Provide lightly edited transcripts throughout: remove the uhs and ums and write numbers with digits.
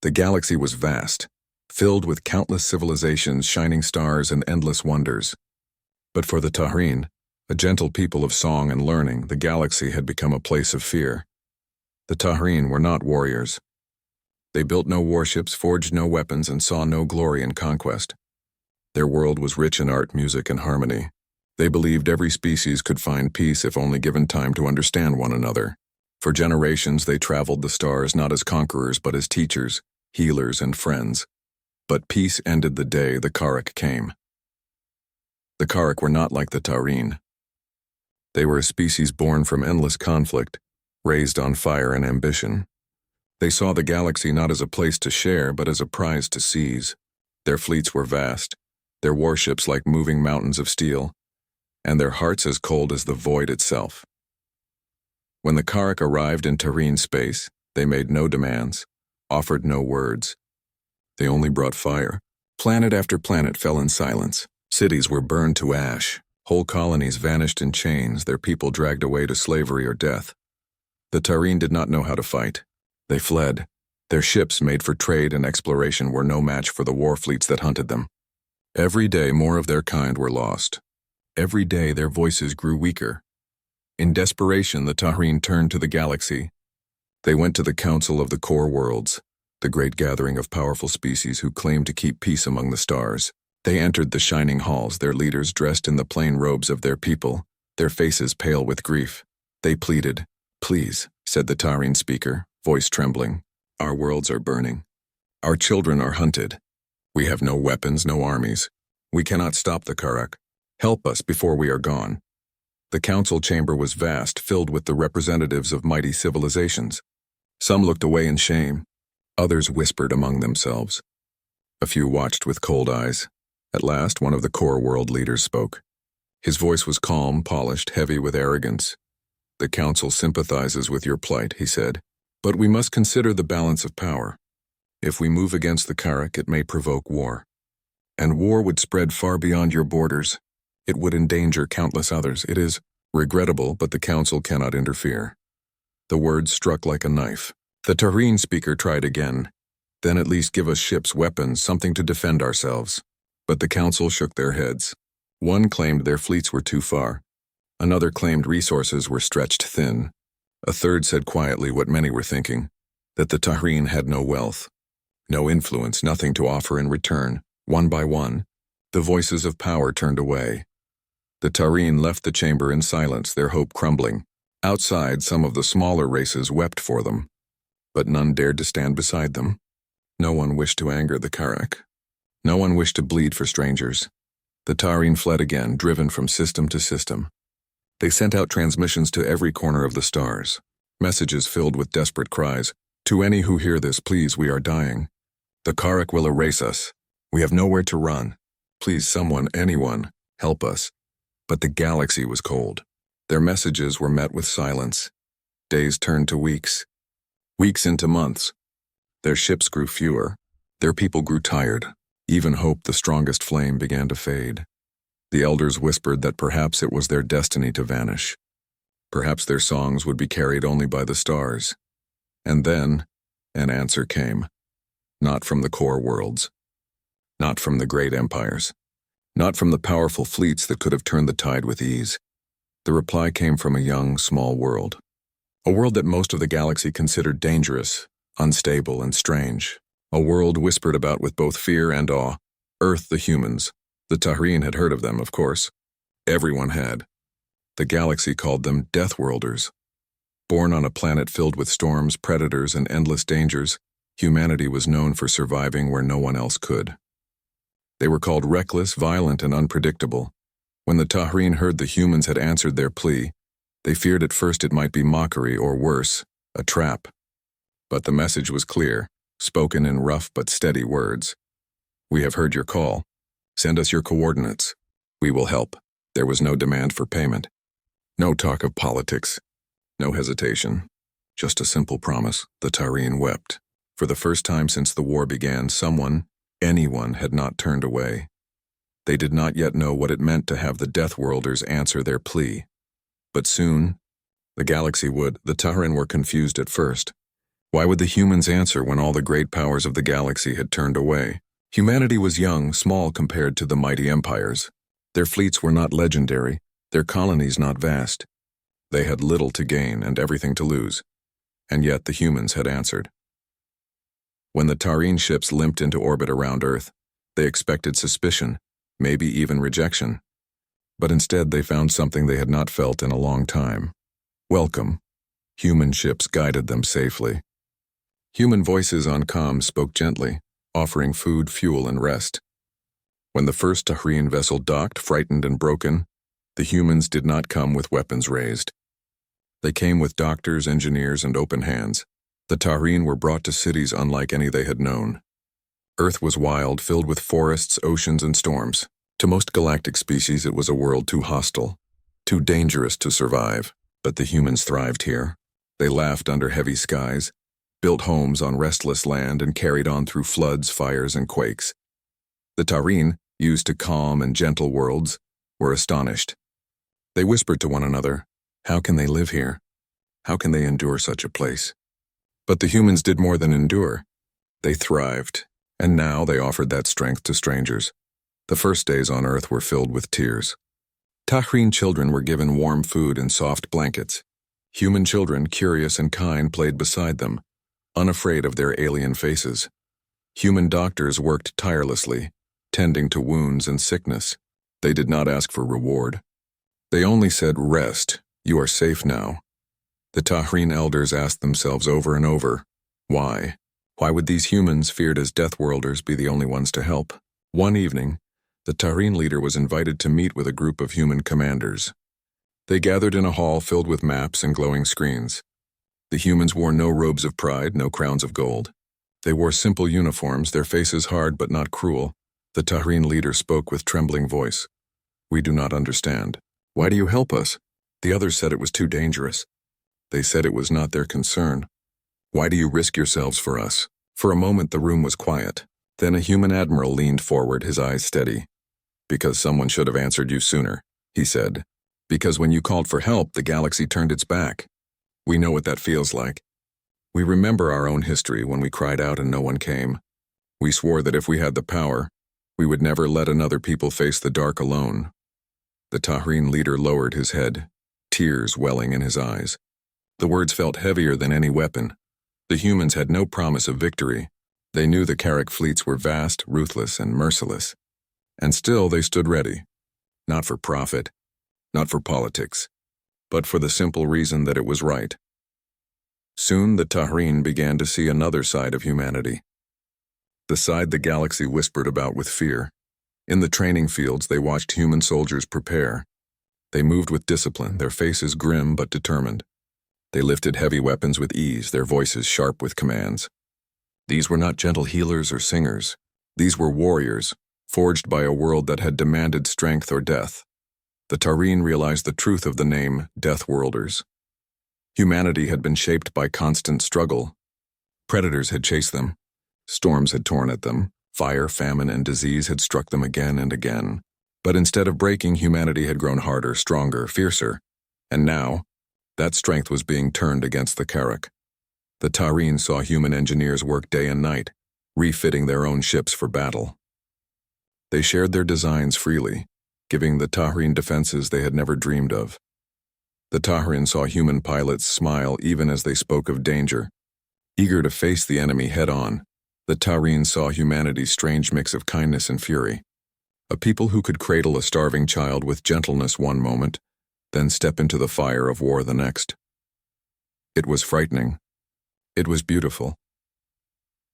The galaxy was vast, filled with countless civilizations, shining stars, and endless wonders. But for the Tahrin, a gentle people of song and learning, the galaxy had become a place of fear. The Tahrin were not warriors. They built no warships, forged no weapons, and saw no glory in conquest. Their world was rich in art, music, and harmony. They believed every species could find peace if only given time to understand one another. For generations they traveled the stars not as conquerors but as teachers, healers, and friends. But peace ended the day the Karrak came. The Karrak were not like the Tahrin. They were a species born from endless conflict, raised on fire and ambition. They saw the galaxy not as a place to share but as a prize to seize. Their fleets were vast, their warships like moving mountains of steel, and their hearts as cold as the void itself. When the Karrak arrived in Tahrin space, they made no demands, offered no words. They only brought fire. Planet after planet fell in silence. Cities were burned to ash. Whole colonies vanished in chains, their people dragged away to slavery or death. The Tahrin did not know how to fight. They fled. Their ships, made for trade and exploration, were no match for the war fleets that hunted them. Every day more of their kind were lost. Every day their voices grew weaker. In desperation, the Tahrin turned to the galaxy. They went to the Council of the Core Worlds, the great gathering of powerful species who claimed to keep peace among the stars. They entered the shining halls, their leaders dressed in the plain robes of their people, their faces pale with grief. They pleaded. "Please," said the Tahrin speaker, voice trembling. "Our worlds are burning. Our children are hunted. We have no weapons, no armies. We cannot stop the Karrak. Help us before we are gone." The council chamber was vast, filled with the representatives of mighty civilizations. Some looked away in shame. Others whispered among themselves. A few watched with cold eyes. At last, one of the core world leaders spoke. His voice was calm, polished, heavy with arrogance. "The council sympathizes with your plight," he said, "but we must consider the balance of power. If we move against the Karrak, it may provoke war. And war would spread far beyond your borders. It would endanger countless others. It is regrettable, but the council cannot interfere." The words struck like a knife. The Tahrin speaker tried again. "Then at least give us ships, weapons, something to defend ourselves." But the council shook their heads. One claimed their fleets were too far. Another claimed resources were stretched thin. A third said quietly what many were thinking, that the Tahrin had no wealth, no influence, nothing to offer in return. One by one, the voices of power turned away. The Tahrin left the chamber in silence, their hope crumbling. Outside, some of the smaller races wept for them, but none dared to stand beside them. No one wished to anger the Karrak. No one wished to bleed for strangers. The Tahrin fled again, driven from system to system. They sent out transmissions to every corner of the stars, messages filled with desperate cries. "To any who hear this, please, we are dying. The Karrak will erase us. We have nowhere to run. Please, someone, anyone, help us." But the galaxy was cold. Their messages were met with silence. Days turned to weeks. Weeks into months. Their ships grew fewer. Their people grew tired. Even hope, the strongest flame, began to fade. The elders whispered that perhaps it was their destiny to vanish. Perhaps their songs would be carried only by the stars. And then, an answer came. Not from the core worlds. Not from the great empires. Not from the powerful fleets that could have turned the tide with ease. The reply came from a young, small world. A world that most of the galaxy considered dangerous, unstable, and strange. A world whispered about with both fear and awe. Earth, the humans. The Tahrin had heard of them, of course. Everyone had. The galaxy called them Deathworlders. Born on a planet filled with storms, predators, and endless dangers, humanity was known for surviving where no one else could. They were called reckless, violent, and unpredictable. When the Tahrin heard the humans had answered their plea, they feared at first it might be mockery or worse, a trap. But the message was clear, spoken in rough but steady words. "We have heard your call. Send us your coordinates. We will help." There was no demand for payment. No talk of politics. No hesitation. Just a simple promise. The Tahrin wept. For the first time since the war began, someone, anyone, had not turned away. They did not yet know what it meant to have the Deathworlders answer their plea. But soon, the galaxy would. The Tahrin were confused at first. Why would the humans answer when all the great powers of the galaxy had turned away? Humanity was young, small compared to the mighty empires. Their fleets were not legendary, their colonies not vast. They had little to gain and everything to lose. And yet the humans had answered. When the Taurine ships limped into orbit around Earth, they expected suspicion, maybe even rejection. But instead they found something they had not felt in a long time. Welcome. Human ships guided them safely. Human voices on comms spoke gently, offering food, fuel, and rest. When the first Tahreen vessel docked, frightened and broken, the humans did not come with weapons raised. They came with doctors, engineers, and open hands. The Tahreen were brought to cities unlike any they had known. Earth was wild, filled with forests, oceans, and storms. To most galactic species, it was a world too hostile, too dangerous to survive. But the humans thrived here. They laughed under heavy skies, built homes on restless land, and carried on through floods, fires, and quakes. The Tahreen, used to calm and gentle worlds, were astonished. They whispered to one another, "How can they live here? How can they endure such a place?" But the humans did more than endure. They thrived, and now they offered that strength to strangers. The first days on Earth were filled with tears. Tahreen children were given warm food and soft blankets. Human children, curious and kind, played beside them, unafraid of their alien faces. Human doctors worked tirelessly, tending to wounds and sickness. They did not ask for reward. They only said, "Rest, you are safe now." The Tahreen elders asked themselves over and over, why? Why would these humans, feared as Deathworlders, be the only ones to help? One evening, the Tahreen leader was invited to meet with a group of human commanders. They gathered in a hall filled with maps and glowing screens. The humans wore no robes of pride, no crowns of gold. They wore simple uniforms, their faces hard but not cruel. The Tahreen leader spoke with trembling voice. "We do not understand. Why do you help us?" The others said it was too dangerous. They said it was not their concern. "Why do you risk yourselves for us?" For a moment the room was quiet. Then a human admiral leaned forward, his eyes steady. "Because someone should have answered you sooner," he said. "Because when you called for help, the galaxy turned its back. We know what that feels like. We remember our own history when we cried out and no one came. We swore that if we had the power, we would never let another people face the dark alone." The Tahreen leader lowered his head, tears welling in his eyes. The words felt heavier than any weapon. The humans had no promise of victory. They knew the Carrick fleets were vast, ruthless, and merciless. And still they stood ready. Not for profit, not for politics, but for the simple reason that it was right. Soon the Tahreen began to see another side of humanity. The side the galaxy whispered about with fear. In the training fields, they watched human soldiers prepare. They moved with discipline, their faces grim but determined. They lifted heavy weapons with ease, their voices sharp with commands. These were not gentle healers or singers. These were warriors, forged by a world that had demanded strength or death. The Tahreen realized the truth of the name Deathworlders. Humanity had been shaped by constant struggle. Predators had chased them. Storms had torn at them. Fire, famine, and disease had struck them again and again. But instead of breaking, humanity had grown harder, stronger, fiercer. And now, that strength was being turned against the Carrick. The Tahreen saw human engineers work day and night, refitting their own ships for battle. They shared their designs freely, giving the Tahreen defenses they had never dreamed of. The Tahreen saw human pilots smile even as they spoke of danger, eager to face the enemy head-on. The Tahreen saw humanity's strange mix of kindness and fury. A people who could cradle a starving child with gentleness one moment, then step into the fire of war the next. It was frightening. It was beautiful.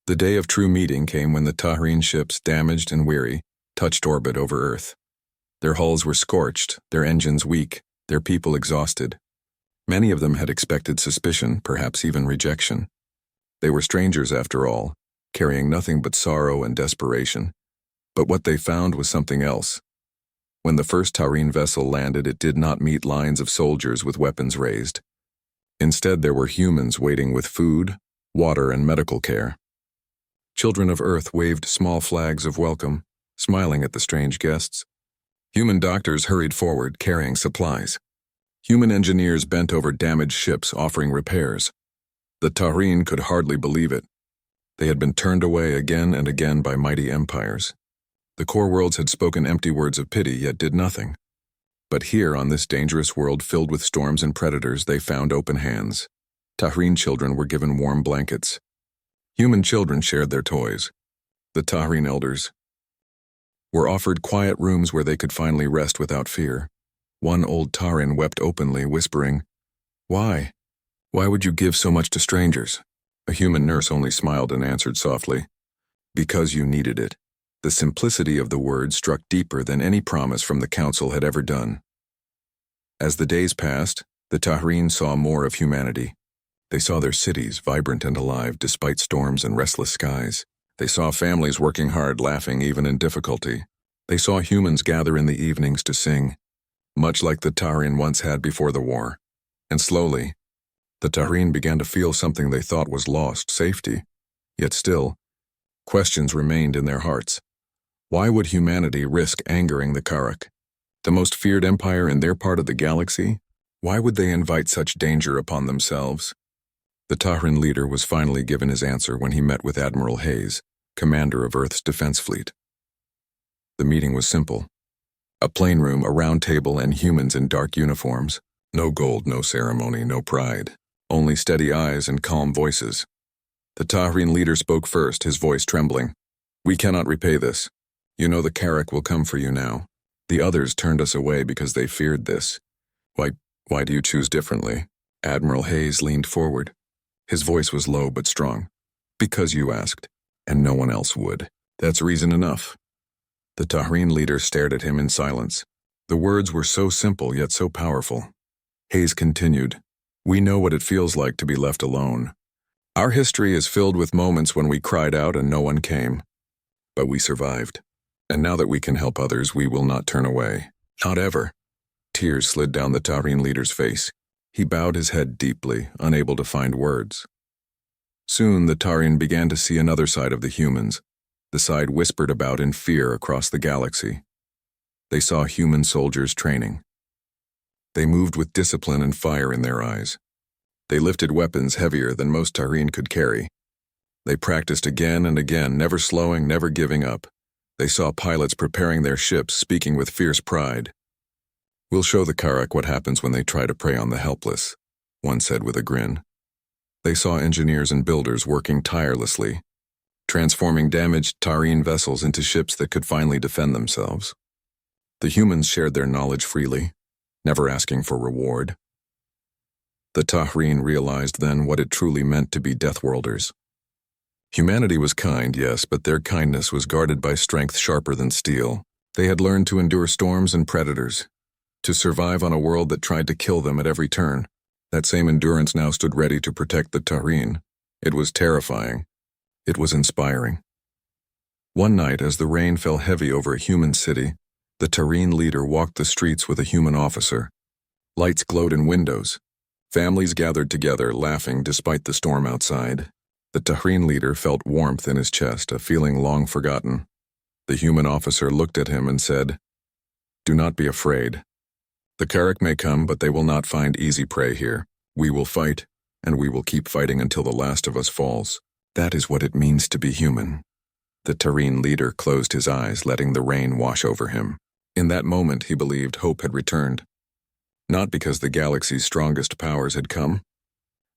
The day of true meeting came when the Tahreen ships, damaged and weary, touched orbit over Earth. Their hulls were scorched, their engines weak, their people exhausted. Many of them had expected suspicion, perhaps even rejection. They were strangers after all, carrying nothing but sorrow and desperation. But what they found was something else. When the first Tahreen vessel landed, it did not meet lines of soldiers with weapons raised. Instead, there were humans waiting with food, water, and medical care. Children of Earth waved small flags of welcome, smiling at the strange guests. Human doctors hurried forward, carrying supplies. Human engineers bent over damaged ships, offering repairs. The Tahreen could hardly believe it. They had been turned away again and again by mighty empires. The core worlds had spoken empty words of pity, yet did nothing. But here, on this dangerous world filled with storms and predators, they found open hands. Tahreen children were given warm blankets. Human children shared their toys. The Tahreen elders were offered quiet rooms where they could finally rest without fear. One old Tahreen wept openly, whispering, "Why? Why would you give so much to strangers?" A human nurse only smiled and answered softly, "Because you needed it." The simplicity of the words struck deeper than any promise from the council had ever done. As the days passed, the Tahreen saw more of humanity. They saw their cities vibrant and alive despite storms and restless skies. They saw families working hard, laughing even in difficulty. They saw humans gather in the evenings to sing, much like the Tahreen once had before the war. And slowly, the Tahreen began to feel something they thought was lost, safety. Yet still, questions remained in their hearts. Why would humanity risk angering the Karak, the most feared empire in their part of the galaxy? Why would they invite such danger upon themselves? The Tahreen leader was finally given his answer when he met with Admiral Hayes, commander of Earth's defense fleet. The meeting was simple. A plain room, a round table, and humans in dark uniforms. No gold, no ceremony, no pride. Only steady eyes and calm voices. The Tahreen leader spoke first, his voice trembling. "We cannot repay this. You know the Karak will come for you now. The others turned us away because they feared this. Why do you choose differently?" Admiral Hayes leaned forward. His voice was low but strong. "Because you asked, and no one else would. That's reason enough." The Tahreen leader stared at him in silence. The words were so simple yet so powerful. Hayes continued, "We know what it feels like to be left alone. Our history is filled with moments when we cried out and no one came. But we survived. And now that we can help others, we will not turn away. Not ever." Tears slid down the Tahreen leader's face. He bowed his head deeply, unable to find words. Soon the Tahreen began to see another side of the humans, the side whispered about in fear across the galaxy. They saw human soldiers training. They moved with discipline and fire in their eyes. They lifted weapons heavier than most Tahreen could carry. They practiced again and again, never slowing, never giving up. They saw pilots preparing their ships, speaking with fierce pride. "We'll show the Karak what happens when they try to prey on the helpless," one said with a grin. They saw engineers and builders working tirelessly, transforming damaged Tahreen vessels into ships that could finally defend themselves. The humans shared their knowledge freely, never asking for reward. The Tahreen realized then what it truly meant to be Deathworlders. Humanity was kind, yes, but their kindness was guarded by strength sharper than steel. They had learned to endure storms and predators, to survive on a world that tried to kill them at every turn. That same endurance now stood ready to protect the Tahreen. It was terrifying. It was inspiring. One night, as the rain fell heavy over a human city, the Tahreen leader walked the streets with a human officer. Lights glowed in windows. Families gathered together, laughing despite the storm outside. The Tahreen leader felt warmth in his chest, a feeling long forgotten. The human officer looked at him and said, "Do not be afraid. The Karak may come, but they will not find easy prey here. We will fight, and we will keep fighting until the last of us falls. That is what it means to be human." The Tahreen leader closed his eyes, letting the rain wash over him. In that moment, he believed hope had returned. Not because the galaxy's strongest powers had come,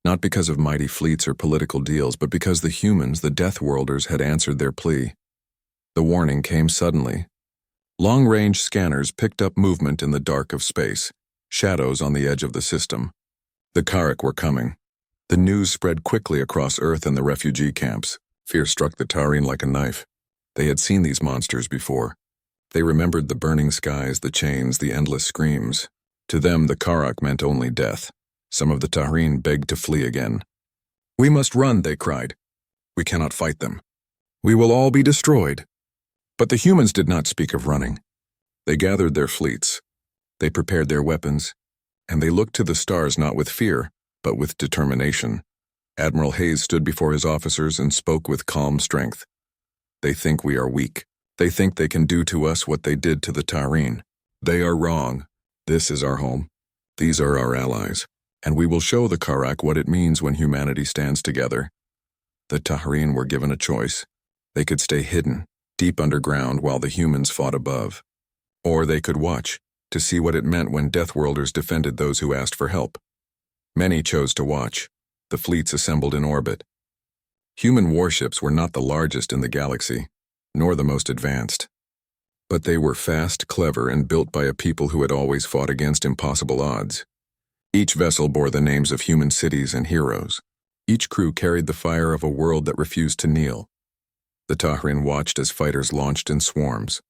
not because of mighty fleets or political deals, but because the humans, the Deathworlders, had answered their plea. The warning came suddenly. Long-range scanners picked up movement in the dark of space, shadows on the edge of the system. The Karak were coming. The news spread quickly across Earth and the refugee camps. Fear struck the Tahreen like a knife. They had seen these monsters before. They remembered the burning skies, the chains, the endless screams. To them, the Karak meant only death. Some of the Tahreen begged to flee again. "We must run," they cried. "We cannot fight them. We will all be destroyed." But the humans did not speak of running. They gathered their fleets. They prepared their weapons, and they looked to the stars not with fear, but with determination. Admiral Hayes stood before his officers and spoke with calm strength. "They think we are weak. They think they can do to us what they did to the Tahreen. They are wrong. This is our home. These are our allies. and we will show the Karak what it means when humanity stands together. The Tahrin were given a choice. They could stay hidden, deep underground while the humans fought above. Or they could watch, to see what it meant when Deathworlders defended those who asked for help. Many chose to watch. The fleets assembled in orbit. Human warships were not the largest in the galaxy, nor the most advanced. But they were fast, clever, and built by a people who had always fought against impossible odds. Each vessel bore the names of human cities and heroes. Each crew carried the fire of a world that refused to kneel. The Tahrin watched as fighters launched in swarms.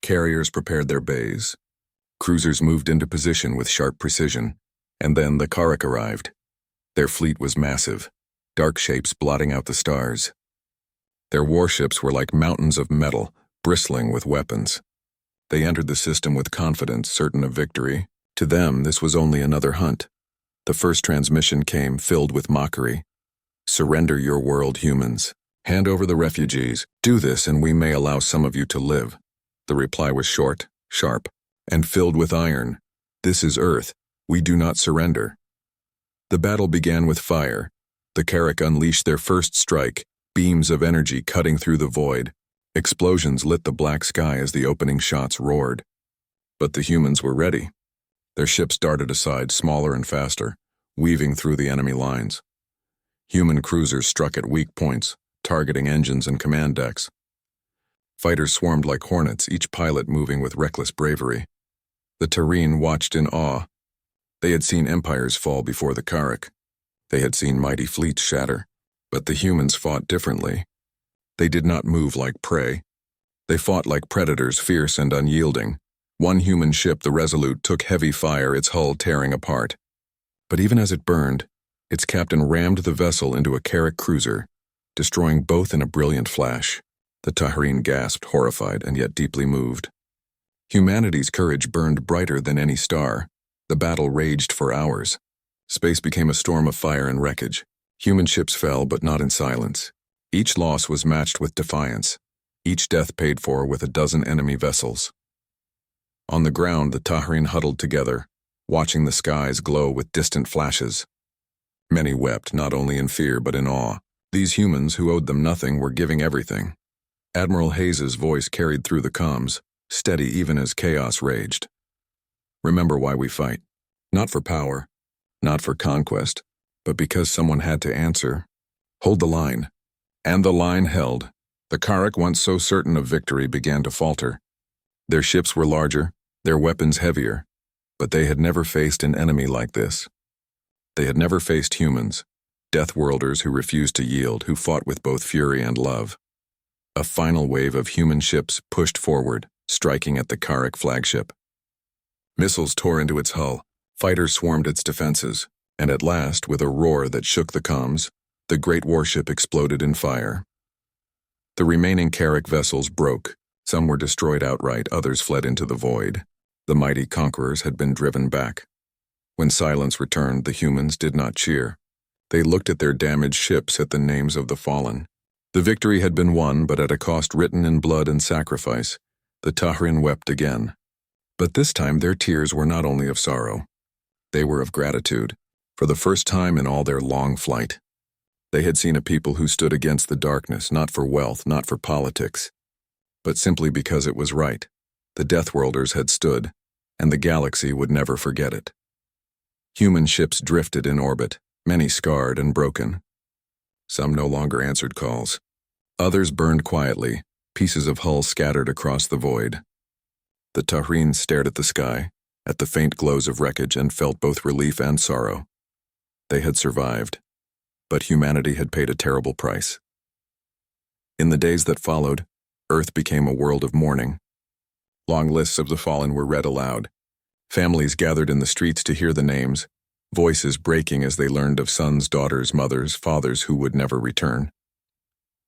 Carriers prepared their bays. Cruisers moved into position with sharp precision, and then the Karak arrived. Their fleet was massive, dark shapes blotting out the stars. Their warships were like mountains of metal, bristling with weapons. They entered the system with confidence, certain of victory. To them, this was only another hunt. The first transmission came filled with mockery. "Surrender your world, humans. Hand over the refugees. Do this and we may allow some of you to live." The reply was short, sharp, and filled with iron. "This is Earth. We do not surrender." The battle began with fire. The Karak unleashed their first strike, beams of energy cutting through the void. Explosions lit the black sky as the opening shots roared. But the humans were ready. Their ships darted aside, smaller and faster, weaving through the enemy lines. Human cruisers struck at weak points, targeting engines and command decks. Fighters swarmed like hornets, each pilot moving with reckless bravery. The Tahrin watched in awe. They had seen empires fall before the Karak. They had seen mighty fleets shatter. But the humans fought differently. They did not move like prey. They fought like predators, fierce and unyielding. One human ship, the Resolute, took heavy fire, its hull tearing apart. But even as it burned, its captain rammed the vessel into a Karak cruiser, destroying both in a brilliant flash. The Tahrin gasped, horrified and yet deeply moved. Humanity's courage burned brighter than any star. The battle raged for hours. Space became a storm of fire and wreckage. Human ships fell, but not in silence. Each loss was matched with defiance, each death paid for with a dozen enemy vessels. On the ground, the Tahrin huddled together, watching the skies glow with distant flashes. Many wept, not only in fear but in awe. These humans, who owed them nothing, were giving everything. Admiral Hayes's voice carried through the comms, steady even as chaos raged. "Remember why we fight. Not for power, not for conquest, but because someone had to answer. Hold the line." And the line held. The Karak, once so certain of victory, began to falter. Their ships were larger, their weapons heavier, but they had never faced an enemy like this. They had never faced humans, Deathworlders who refused to yield, who fought with both fury and love. A final wave of human ships pushed forward, striking at the Karak flagship. Missiles tore into its hull, fighters swarmed its defenses, and at last, with a roar that shook the comms, the great warship exploded in fire. The remaining Karak vessels broke. Some were destroyed outright, others fled into the void. The mighty conquerors had been driven back. When silence returned, the humans did not cheer. They looked at their damaged ships, at the names of the fallen. The victory had been won, but at a cost written in blood and sacrifice. The Tahrin wept again. But this time their tears were not only of sorrow. They were of gratitude. For the first time in all their long flight, they had seen a people who stood against the darkness, not for wealth, not for politics, but simply because it was right. The Deathworlders had stood, and the galaxy would never forget it. Human ships drifted in orbit, many scarred and broken. Some no longer answered calls. Others burned quietly, pieces of hull scattered across the void. The Tahrin stared at the sky, at the faint glows of wreckage, and felt both relief and sorrow. They had survived, but humanity had paid a terrible price. In the days that followed, Earth became a world of mourning. Long lists of the fallen were read aloud. Families gathered in the streets to hear the names, voices breaking as they learned of sons, daughters, mothers, fathers who would never return.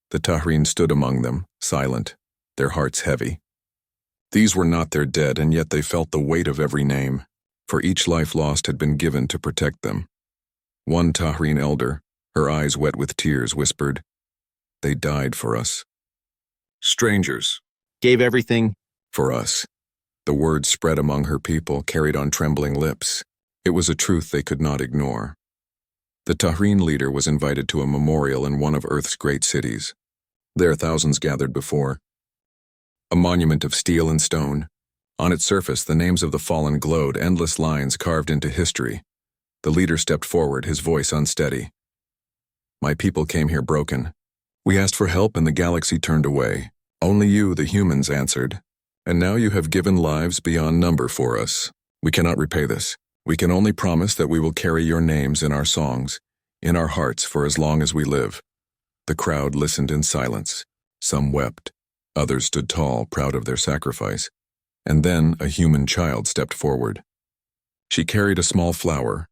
The Tahrin stood among them, silent, their hearts heavy. These were not their dead, and yet they felt the weight of every name, for each life lost had been given to protect them. One Tahrin elder, her eyes wet with tears, whispered, "They died for us." "Strangers Gave everything." for us." The words spread among her people, carried on trembling lips. It was a truth they could not ignore. The Tahreen leader was invited to a memorial in one of Earth's great cities. There thousands gathered before. A monument of steel and stone. On its surface, the names of the fallen glowed, endless lines carved into history. The leader stepped forward, his voice unsteady. My people came here broken. We asked for help and the galaxy turned away. Only you, the humans, answered. And now you have given lives beyond number for us. We cannot repay this. We can only promise that we will carry your names in our songs, in our hearts for as long as we live. The crowd listened in silence. Some wept. Others stood tall, proud of their sacrifice. And then a human child stepped forward. She carried a small flower,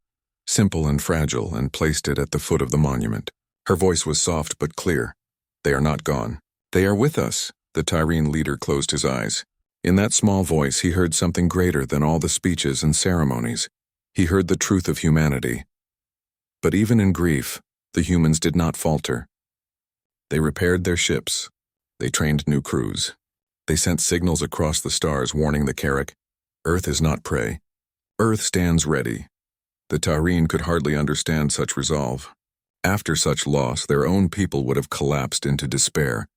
simple and fragile, and placed it at the foot of the monument. Her voice was soft but clear. They are not gone. They are with us. The Tahreen leader closed his eyes. In that small voice he heard something greater than all the speeches and ceremonies. He heard the truth of humanity. But even in grief, the humans did not falter. They repaired their ships. They trained new crews. They sent signals across the stars warning the Carrack, Earth is not prey. Earth stands ready. The Tahreen could hardly understand such resolve. After such loss, their own people would have collapsed into despair.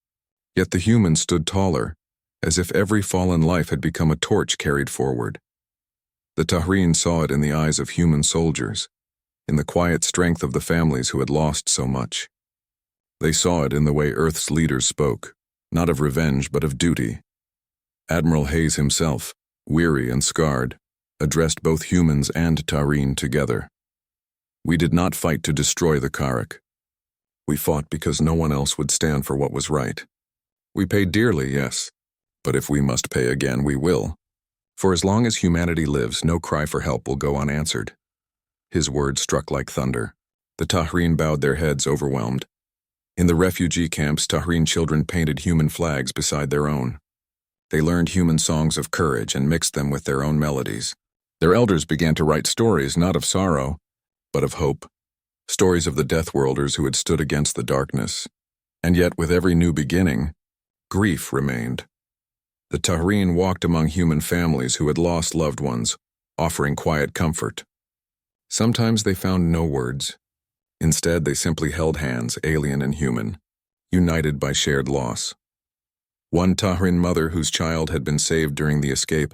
Yet the humans stood taller, as if every fallen life had become a torch carried forward. The Tahreen saw it in the eyes of human soldiers, in the quiet strength of the families who had lost so much. They saw it in the way Earth's leaders spoke, not of revenge but of duty. Admiral Hayes himself, weary and scarred, addressed both humans and Tahreen together. We did not fight to destroy the Carrack. We fought because no one else would stand for what was right. We paid dearly, yes, but if we must pay again, we will. For as long as humanity lives, no cry for help will go unanswered. His words struck like thunder. The Tahreen bowed their heads, overwhelmed. In the refugee camps, Tahreen children painted human flags beside their own. They learned human songs of courage and mixed them with their own melodies. Their elders began to write stories not of sorrow, but of hope. Stories of the Deathworlders who had stood against the darkness. And yet, with every new beginning, grief remained. The Tahreen walked among human families who had lost loved ones, offering quiet comfort. Sometimes they found no words. Instead, they simply held hands, alien and human, united by shared loss. One Tahreen mother whose child had been saved during the escape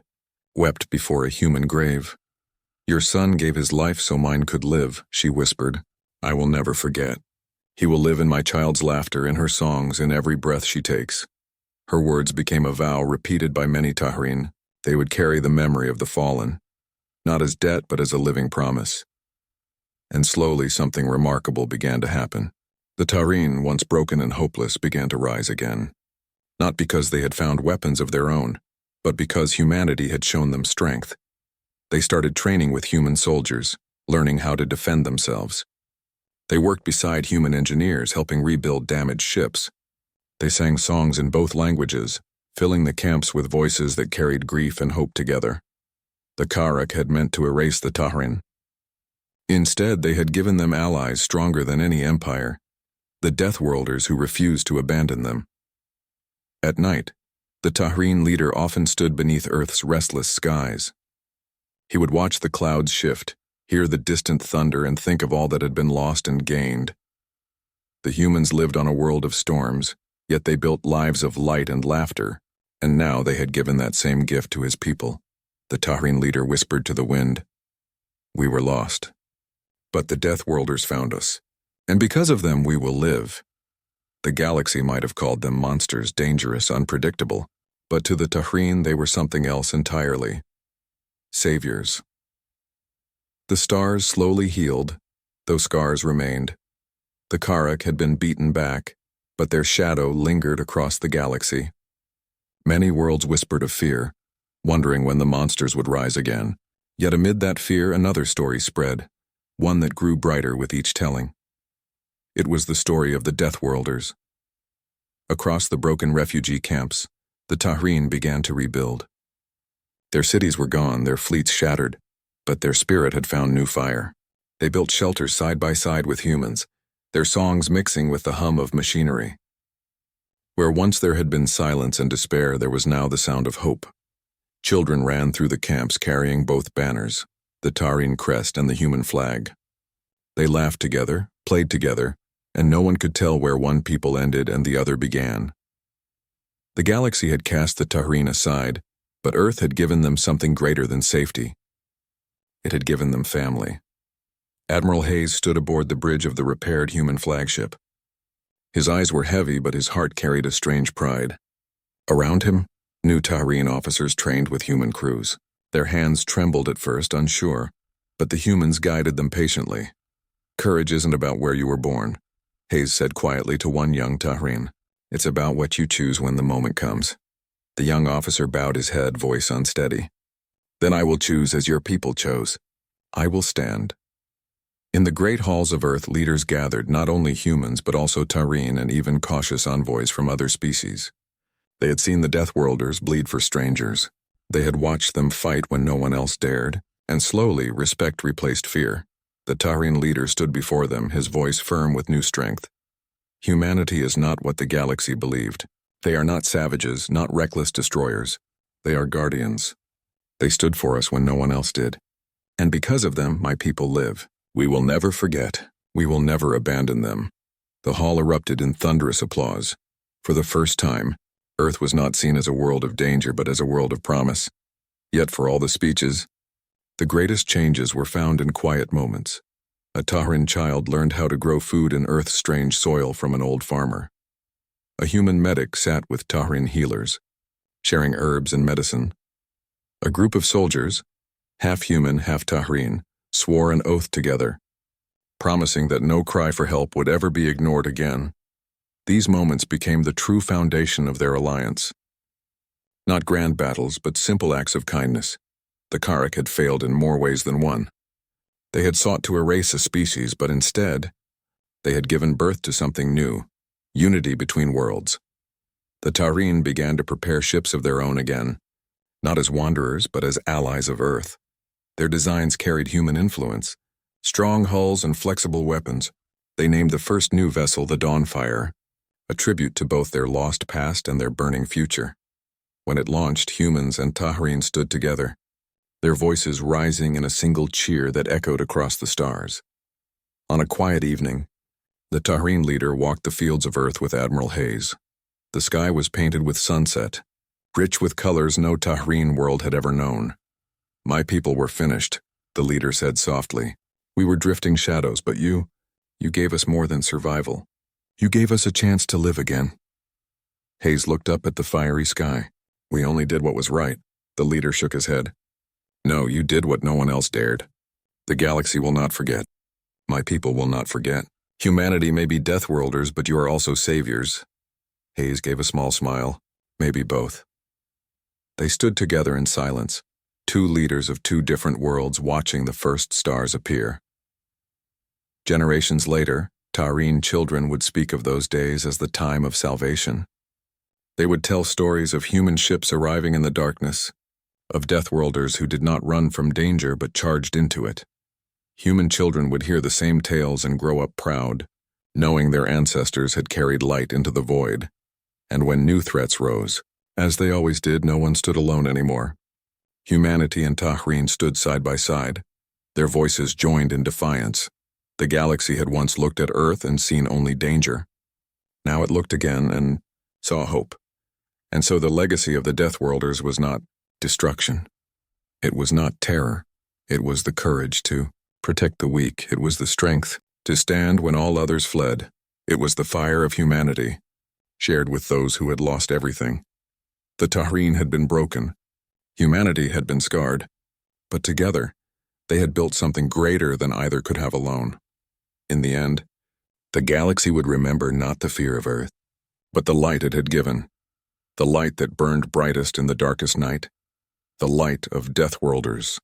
wept before a human grave. Your son gave his life so mine could live, she whispered. I will never forget. He will live in my child's laughter, in her songs, in every breath she takes. Her words became a vow repeated by many Tahreen. They would carry the memory of the fallen, not as debt but as a living promise. And slowly something remarkable began to happen. The Tahreen, once broken and hopeless, began to rise again. Not because they had found weapons of their own, but because humanity had shown them strength. They started training with human soldiers, learning how to defend themselves. They worked beside human engineers, helping rebuild damaged ships. They sang songs in both languages, filling the camps with voices that carried grief and hope together. The Carrack had meant to erase the Tahreen. Instead, they had given them allies stronger than any empire, the Deathworlders who refused to abandon them. At night, the Tahreen leader often stood beneath Earth's restless skies. He would watch the clouds shift, hear the distant thunder, and think of all that had been lost and gained. The humans lived on a world of storms, yet they built lives of light and laughter, and now they had given that same gift to his people. The Tahreen leader whispered to the wind, We were lost, but the Deathworlders found us, and because of them we will live. The galaxy might have called them monsters, dangerous, unpredictable, but to the Tahreen they were something else entirely. Saviors. The stars slowly healed, though scars remained. The Carrack had been beaten back, but their shadow lingered across the galaxy. Many worlds whispered of fear, wondering when the monsters would rise again. Yet amid that fear another story spread, one that grew brighter with each telling. It was the story of the Deathworlders. Across the broken refugee camps, the Tahreen began to rebuild. Their cities were gone, their fleets shattered, but their spirit had found new fire. They built shelters side by side with humans, their songs mixing with the hum of machinery. Where once there had been silence and despair, there was now the sound of hope. Children ran through the camps carrying both banners, the Taurine crest and the human flag. They laughed together, played together, and no one could tell where one people ended and the other began. The galaxy had cast the Taurine aside, but Earth had given them something greater than safety. It had given them family. Admiral Hayes stood aboard the bridge of the repaired human flagship. His eyes were heavy, but his heart carried a strange pride. Around him, new Taurine officers trained with human crews. Their hands trembled at first, unsure, but the humans guided them patiently. "Courage isn't about where you were born," Hayes said quietly to one young Taurine. "It's about what you choose when the moment comes." The young officer bowed his head, voice unsteady. "Then I will choose as your people chose. I will stand." In the great halls of Earth, leaders gathered, not only humans but also Taurine and even cautious envoys from other species. They had seen the Deathworlders bleed for strangers. They had watched them fight when no one else dared, and slowly respect replaced fear. The Taurine leader stood before them, his voice firm with new strength. Humanity is not what the galaxy believed. They are not savages, not reckless destroyers. They are guardians. They stood for us when no one else did. And because of them, my people live. We will never forget. We will never abandon them. The hall erupted in thunderous applause. For the first time, Earth was not seen as a world of danger but as a world of promise. Yet for all the speeches, the greatest changes were found in quiet moments. A Taurine child learned how to grow food in Earth's strange soil from an old farmer. A human medic sat with Taurine healers, sharing herbs and medicine. A group of soldiers, half human, half Taurine, swore an oath together, promising that no cry for help would ever be ignored again. These moments became the true foundation of their alliance. Not grand battles, but simple acts of kindness. The Karrak had failed in more ways than one. They had sought to erase a species, but instead, they had given birth to something new, unity between worlds. The Taurine began to prepare ships of their own again, not as wanderers, but as allies of Earth. Their designs carried human influence, strong hulls and flexible weapons. They named the first new vessel the Dawnfire, a tribute to both their lost past and their burning future. When it launched, humans and Taurine stood together, their voices rising in a single cheer that echoed across the stars. On a quiet evening, the Taurine leader walked the fields of Earth with Admiral Hayes. The sky was painted with sunset, rich with colors no Taurine world had ever known. "My people were finished," the leader said softly. "We were drifting shadows, but you gave us more than survival. You gave us a chance to live again." Hayes looked up at the fiery sky. "We only did what was right," the leader shook his head. "No, you did what no one else dared. The galaxy will not forget. My people will not forget. Humanity may be Deathworlders, but you are also saviors." Hayes gave a small smile. "Maybe both." They stood together in silence, two leaders of two different worlds watching the first stars appear. Generations later, Taurine children would speak of those days as the time of salvation. They would tell stories of human ships arriving in the darkness, of Deathworlders who did not run from danger but charged into it. Human children would hear the same tales and grow up proud, knowing their ancestors had carried light into the void. And when new threats rose, as they always did, no one stood alone anymore. Humanity and Taurine stood side by side. Their voices joined in defiance. The galaxy had once looked at Earth and seen only danger. Now it looked again and saw hope. And so the legacy of the Deathworlders was not destruction. It was not terror. It was the courage to protect the weak. It was the strength to stand when all others fled. It was the fire of humanity, shared with those who had lost everything. The Taurine had been broken. Humanity had been scarred, but together, they had built something greater than either could have alone. In the end, the galaxy would remember not the fear of Earth, but the light it had given, the light that burned brightest in the darkest night, the light of Deathworlders.